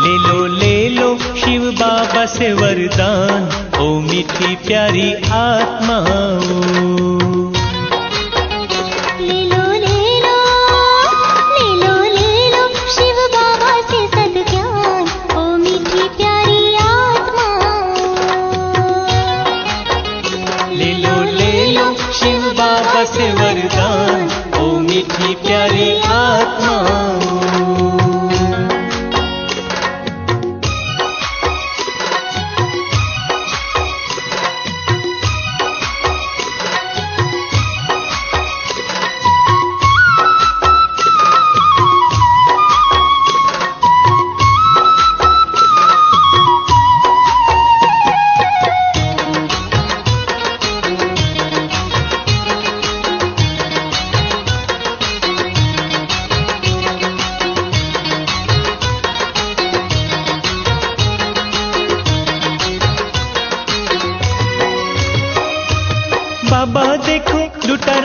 ले लो शिव बाबा से वरदान, ओ मीठी प्यारी आत्माओं। ले लो शिव बाबा से सद्ज्ञान, ओ मीठी प्यारी आत्माओं। ले लो शिव बाबा से वरदान, ओ मीठी प्यारी आत्माओं। बाबा देखो लुटा